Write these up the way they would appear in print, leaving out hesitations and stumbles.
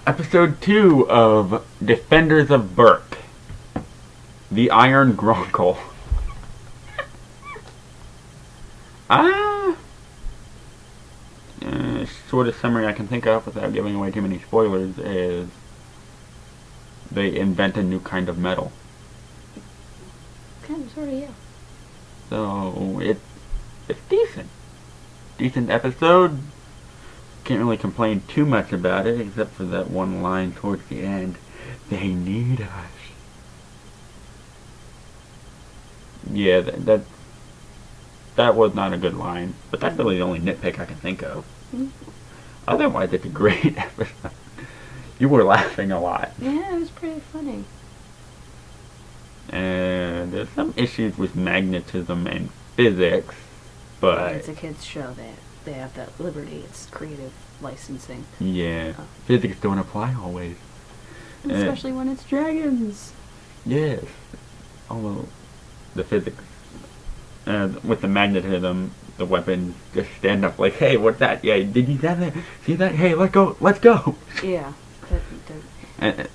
Episode 2 of Defenders of Berk. The Iron Gronkle. Shortest summary I can think of without giving away too many spoilers is they invent a new kind of metal. Kind of, sort of, yeah. So it's decent. Decent episode. Can't really complain too much about it, except for that one line towards the end. They need us. Yeah, that was not a good line, but that's really the only nitpick I can think of. Mm-hmm. Otherwise, it's a great episode. You were laughing a lot. Yeah, it was pretty funny. And there's some issues with magnetism and physics, but it's a kids' show. They have that liberty. It's creative licensing. Yeah, physics don't apply always. Especially when it's dragons. Yes, although the physics with the magnetism, the weapons just stand up like, hey, what's that? Yeah, did you see that? See that? Hey, let's go. Yeah.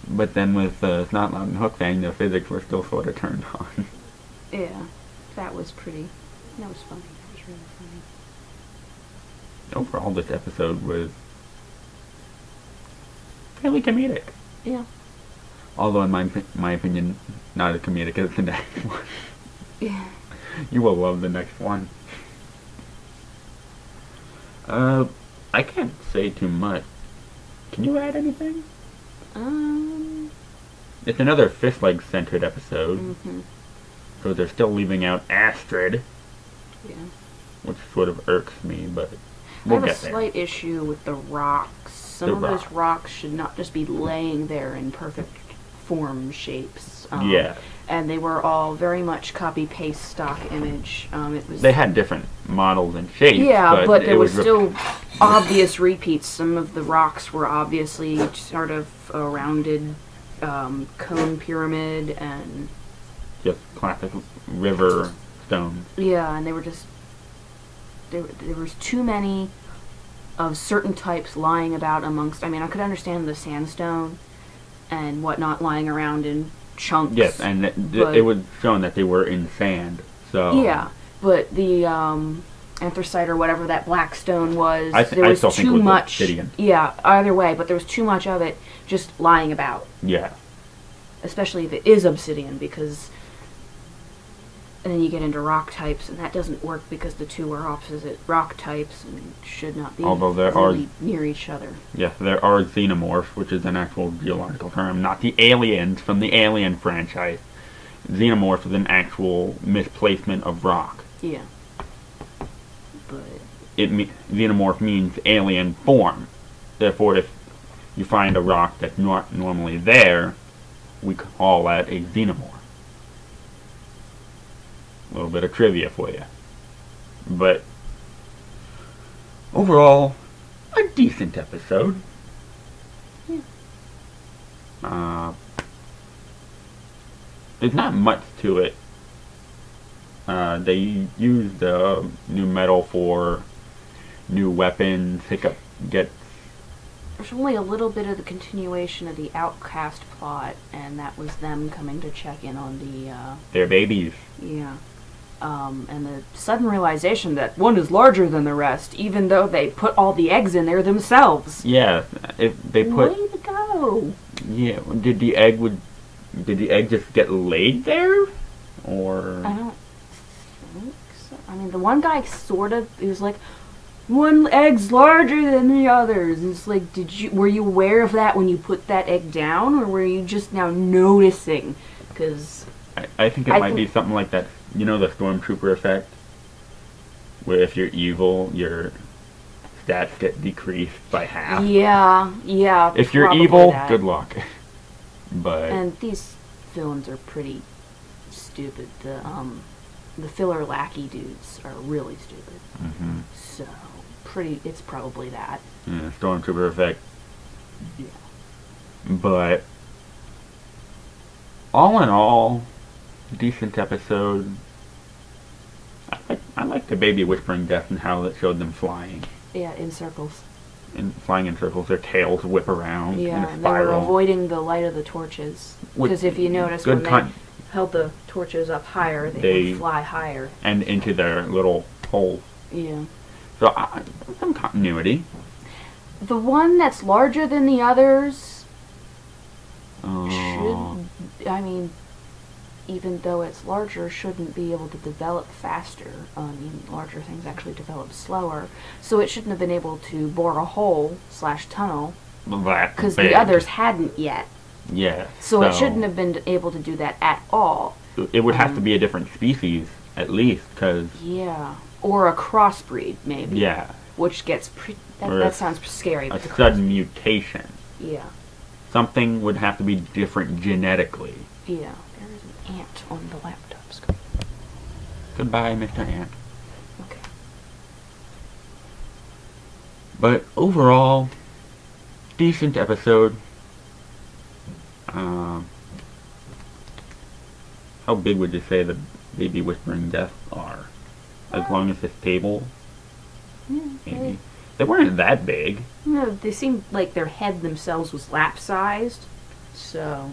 But then with Snotlout and Hookfang, the physics were still sort of turned on. Yeah, that was funny. That was really funny. Overall, this episode was fairly comedic. Yeah. Although, in my opinion, not as comedic as the next one. Yeah. You will love the next one. I can't say too much. Can you add anything? It's another Fistleg-centered episode. Mm-hmm. So they're still leaving out Astrid. Yeah. Which sort of irks me, but we'll get there. I have a slight issue with the rocks. Some of those rocks should not just be laying there in perfect form shapes. Yeah. And they were all very much copy-paste stock image. They had different models and shapes. Yeah, but there was still obvious repeats. Some of the rocks were obviously sort of a rounded cone pyramid and just classic river stones. Yeah, and they were just there was too many of certain types lying about amongst. I mean, I could understand the sandstone and whatnot lying around in chunks. Yes, and it was shown that they were in sand. So yeah, but the anthracite or whatever that black stone was, there was still think too it was much. obsidian. Yeah, either way, but there was too much of it just lying about. Yeah. Especially if it is obsidian, because and then you get into rock types, and that doesn't work because the two are opposite rock types and should not be really near each other. Yes, there are xenomorphs, which is an actual geological term, not the aliens from the Alien franchise. Xenomorph is an actual misplacement of rock. Yeah. But xenomorph means alien form. Therefore, if you find a rock that's not normally there, we call that a xenomorph. A little bit of trivia for you. But overall, a decent episode. Yeah. There's not much to it. They used new metal for new weapons. Hiccup gets... There's only a little bit of the continuation of the Outcast plot, and that was them coming to check in on the... their babies. Yeah. And the sudden realization that one is larger than the rest, even though they put all the eggs in there themselves. Yeah, if they put... Way to go! Yeah, did the egg just get laid there? Or... I don't think so. I mean, the one guy he was like, one egg's larger than the others. It's like, were you aware of that when you put that egg down, or were you just now noticing? Because... I think it might be something like that. You know the Stormtrooper effect? Where if you're evil, your stats get decreased by half. Yeah. If you're evil, good luck. But and these villains are pretty stupid. The filler lackey dudes are really stupid. Mm-hmm. So it's probably that. Yeah, Stormtrooper effect. Yeah. But all in all, decent episode. I like the baby whispering death and how it showed them flying. Yeah, in circles. and flying in circles. Their tails whip around in Yeah, a and they were spiral. avoiding the light of the torches. Because if you notice, when they held the torches up higher, they would fly higher. And into their little holes. Yeah. So, some continuity. The one that's larger than the others even though it's larger, shouldn't be able to develop faster. Larger things actually develop slower. So it shouldn't have been able to bore a hole / tunnel. Because the others hadn't yet. Yeah. So it shouldn't have been able to do that at all. It would have to be a different species, at least, because... Yeah. Or a crossbreed, maybe. Yeah. Which gets... That sounds scary. A sudden mutation. Yeah. Something would have to be different genetically. Yeah. There is an ant on the laptop screen. Goodbye, Mr. Ant. Okay. But overall, decent episode. How big would you say the baby whispering deaths are? As long as it's stable? Yeah, Maybe. They weren't that big. No, they seemed like their head themselves was lap-sized, so...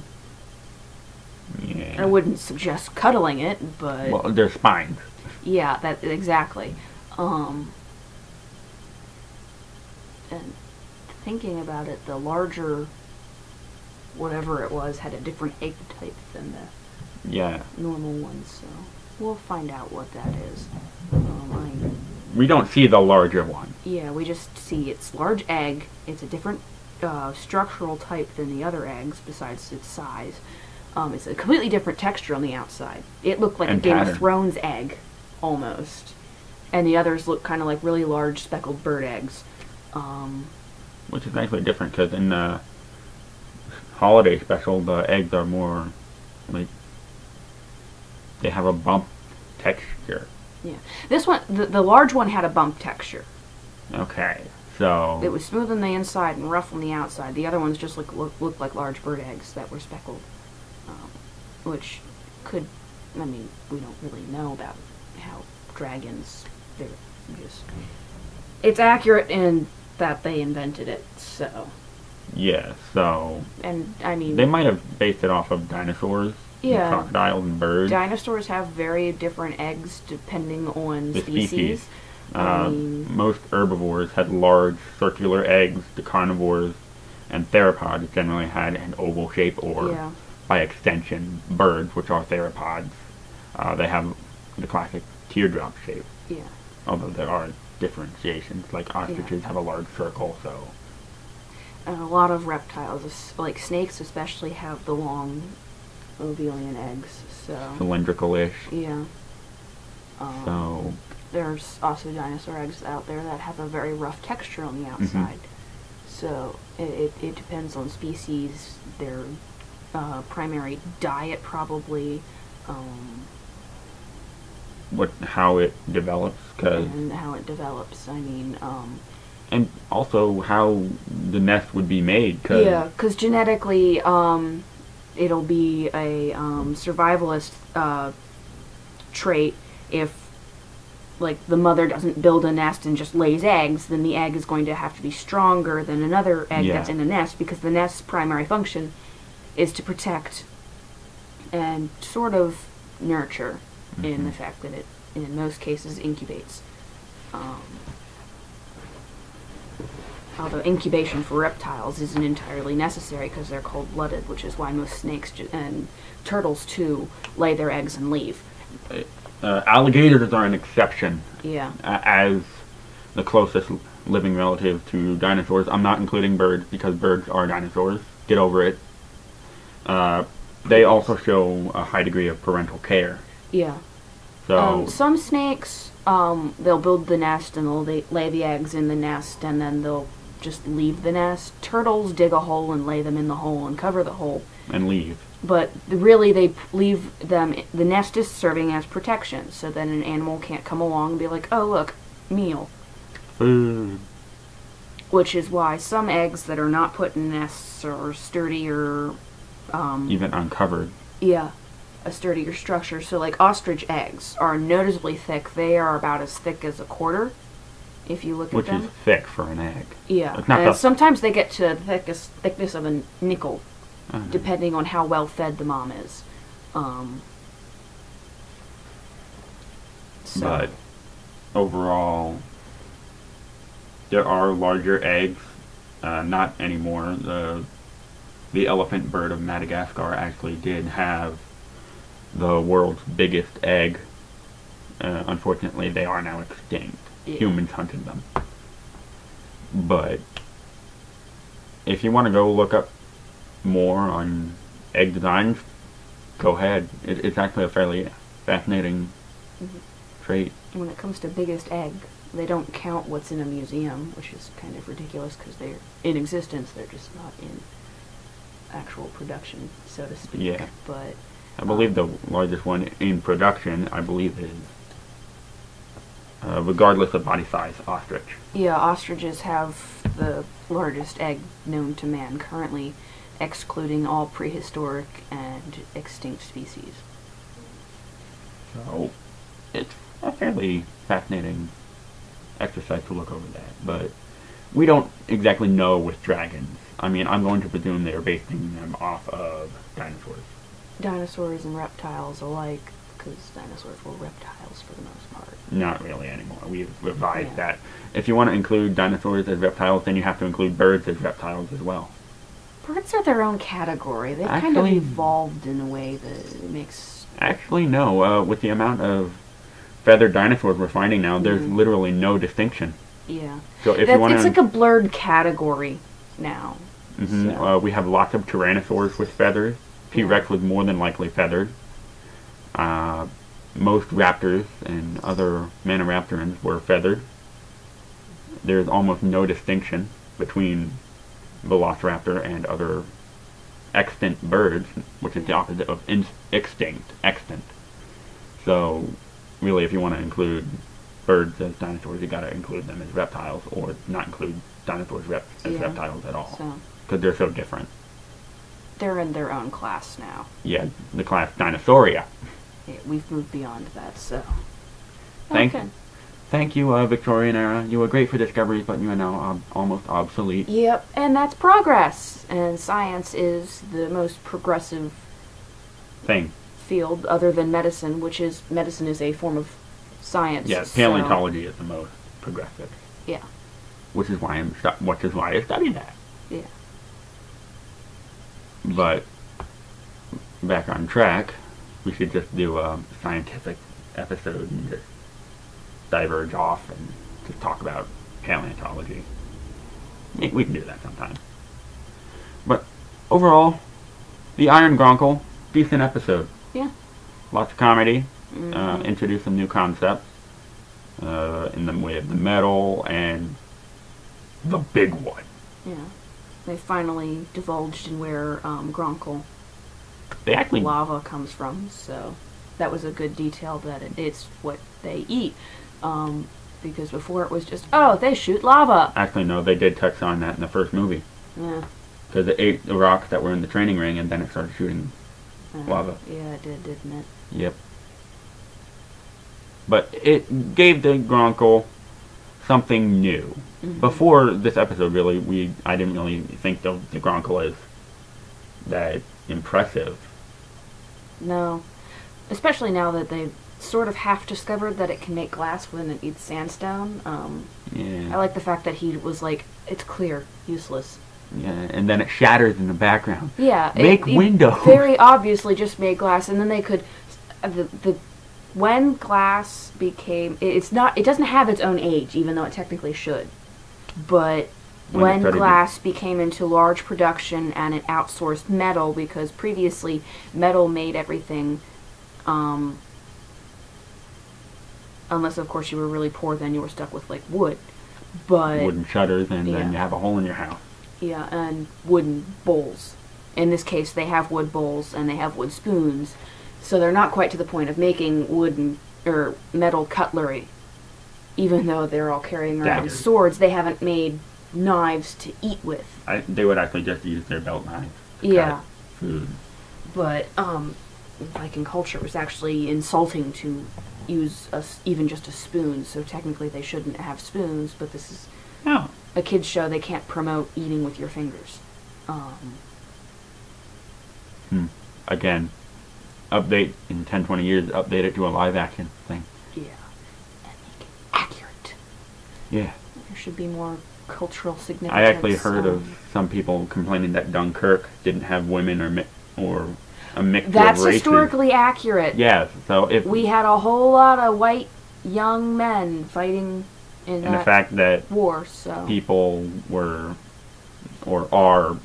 Yeah. I wouldn't suggest cuddling it, but... Well, their spines. Yeah, that exactly. And thinking about it, the larger whatever it was had a different egg type than the normal one, so we'll find out what that is. We don't see the larger one. Yeah, we just see its large egg. It's a different structural type than the other eggs, besides its size. It's a completely different texture on the outside. It looked like a Game of Thrones egg, almost. And the others look kind of like really large speckled bird eggs. Which is actually different, because in the holiday special, the eggs are more, like, they have a bump texture. Yeah. This one, the large one had a bump texture. Okay, so... It was smooth on the inside and rough on the outside. The other ones just looked like large bird eggs that were speckled. Which could, we don't really know about how dragons, they're just... It's accurate in that they invented it, so... Yeah, so... And, they might have based it off of dinosaurs. Yeah. And crocodiles and birds. Dinosaurs have very different eggs depending on the species. Most herbivores had large circular eggs. The carnivores and theropods generally had an oval shape, or by extension, birds, which are theropods, they have the classic teardrop shape. Yeah. Although there are differentiations, like ostriches have a large circle, so... And a lot of reptiles, like snakes especially, have the long ovalian eggs, so... Cylindrical-ish. Yeah. So... There's also dinosaur eggs out there that have a very rough texture on the outside. So it depends on species, their primary diet probably, how it develops, and how it develops. And also how the nest would be made, because genetically, it'll be a survivalist trait. If like the mother doesn't build a nest and just lays eggs, then the egg is going to have to be stronger than another egg that's in the nest, because the nest's primary function is to protect and sort of nurture, in the fact that it, in most cases, incubates. Although incubation for reptiles isn't entirely necessary because they're cold-blooded, which is why most snakes and turtles, too, lay their eggs and leave. Alligators are an exception. Yeah. As the closest living relative to dinosaurs. I'm not including birds, because birds are dinosaurs. Get over it. They also show a high degree of parental care. Yeah. So some snakes, they'll build the nest and they'll lay the eggs in the nest, and then they'll just leave the nest. Turtles dig a hole and lay them in the hole and cover the hole. And leave. But really, they leave them. The nest is serving as protection, so then an animal can't come along and be like, "Oh, look, meal." Food. Which is why some eggs that are not put in nests are sturdier. Even uncovered. Yeah, a sturdier structure. So, like ostrich eggs are noticeably thick. They are about as thick as a quarter. if you look at Which them. is thick for an egg. Yeah, It's not and the- sometimes they get to the thickness of a nickel, Uh-huh. depending on how well fed the mom is. So, But overall, there are larger eggs. Not anymore. The elephant bird of Madagascar actually did have the world's biggest egg. Unfortunately, they are now extinct. Yeah. Humans hunted them. But if you want to go look up more on egg designs, go ahead. It's actually a fairly fascinating trait. when it comes to biggest egg, they don't count what's in a museum, which is kind of ridiculous because they're in existence. They're just not in actual production, so to speak. Yeah. But I believe the largest one in production, I believe, is, regardless of body size, ostrich. yeah, ostriches have the largest egg known to man currently, excluding all prehistoric and extinct species. So it's a fairly fascinating exercise to look over that. But we don't exactly know with dragons. I mean, I'm going to presume they're basing them off of dinosaurs. Dinosaurs and reptiles alike, because dinosaurs were reptiles for the most part. Not really anymore. We've revised Yeah. that. If you want to include dinosaurs as reptiles, then you have to include birds as reptiles as well. Birds are their own category. They've kind of Actually- evolved in a way that makes... Actually, no. With the amount of feathered dinosaurs we're finding now, there's Mhm. literally no distinction. Yeah. So if you want It's to... like a blurred category now. So. we have lots of tyrannosaurs with feathers. T-Rex was more than likely feathered. Most raptors and other maniraptorans were feathered. There's almost no distinction between Velociraptor and other extant birds, which is the opposite of extinct. So, really, if you want to include birds as dinosaurs, you got to include them as reptiles, or not include dinosaurs as Yeah. reptiles at all, So because they're so different. they're in their own class now. Yeah, the class Dinosauria. Yeah, we've moved beyond that, so... Thank Okay. Thank you, Victorian era. You were great for discoveries, but you are now almost obsolete. Yep, and that's progress. And science is the most progressive Thing. field other than medicine, medicine is a form of science. Yeah, so- paleontology is the most progressive. Yeah. Which is why I studied that. Yeah. But back on track, we should just do a scientific episode and just diverge off and just talk about paleontology. We can do that sometime. But overall, the Iron Gronkle, decent episode. Yeah. Lots of comedy. Mhm. Introduce some new concepts in the way of the metal and the big one. Yeah. They finally divulged in where Gronkle They actually lava comes from, so that was a good detail that it's what they eat. Because before it was just, oh, they shoot lava. actually no, they did touch on that in the first movie Yeah. because it ate the rocks that were in the training ring and then it started shooting lava. Yeah, it did, didn't it? Yep. But it gave the Gronkle something new. Mhm. Before this episode, really, I didn't really think the Gronkle is that impressive. No. Especially now that they sort of half discovered that it can make glass when it eats sandstone. Yeah. I like the fact that he was like, it's clear, useless. Yeah, and then it shatters in the background. Yeah. Make windows. Very obviously just made glass, and then they could... When glass became... It doesn't have its own age, even though it technically should. But When it when started glass became into large production and it outsourced metal, because previously metal made everything, unless of course you were really poor, then you were stuck with like wood. But Wooden shutters, and Yeah. then you have a hole in your house. yeah, and wooden bowls. In this case, they have wood bowls and they have wood spoons, so they're not quite to the point of making wooden or metal cutlery. Even though they're all carrying around Daggers. swords, they haven't made knives to eat with. They would actually just use their belt knives to Yeah. cut food. But Viking culture, it was actually insulting to use even just a spoon. So technically, they shouldn't have spoons. But this is a kids show. They can't promote eating with your fingers. Again, update in 10-20 years. Update it to a live action thing. Yeah, and make it accurate. Yeah. There should be more cultural significance. I actually heard of some people complaining that Dunkirk didn't have women or a mixture That's of races. historically accurate. Yeah, so if We had a whole lot of white young men fighting in and that the fact that war, so people were or are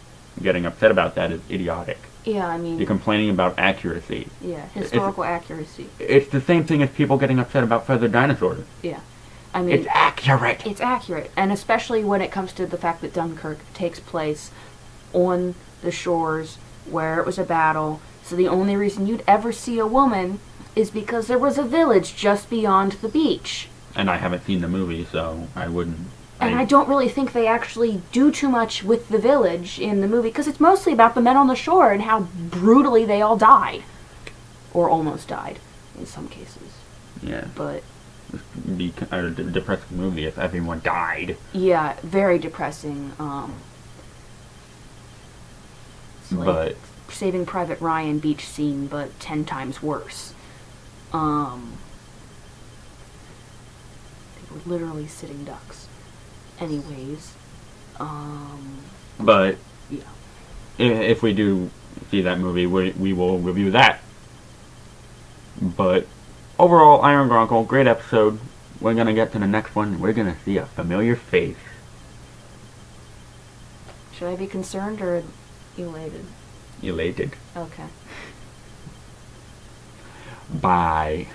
getting upset about that is idiotic. yeah, I mean, You're complaining about accuracy. yeah, historical accuracy. It's the same thing as people getting upset about feathered dinosaurs. Yeah, I mean, It's accurate. it's accurate, and especially when it comes to the fact that Dunkirk takes place on the shores where it was a battle. So the only reason you'd ever see a woman is because there was a village just beyond the beach. And I haven't seen the movie, so I wouldn't. And I don't really think they actually do too much with the village in the movie, because it's mostly about the men on the shore and how brutally they all died. Or almost died, in some cases. Yeah. But It'd be a depressing movie if everyone died. yeah, very depressing. It's like But Saving Private Ryan beach scene, but 10 times worse. They were literally sitting ducks. Anyways, but yeah. if we do see that movie, we will review that. But overall, Iron Gronkle, great episode. We're gonna get to the next one. We're gonna see a familiar face. Should I be concerned or elated? Elated. Okay. Bye.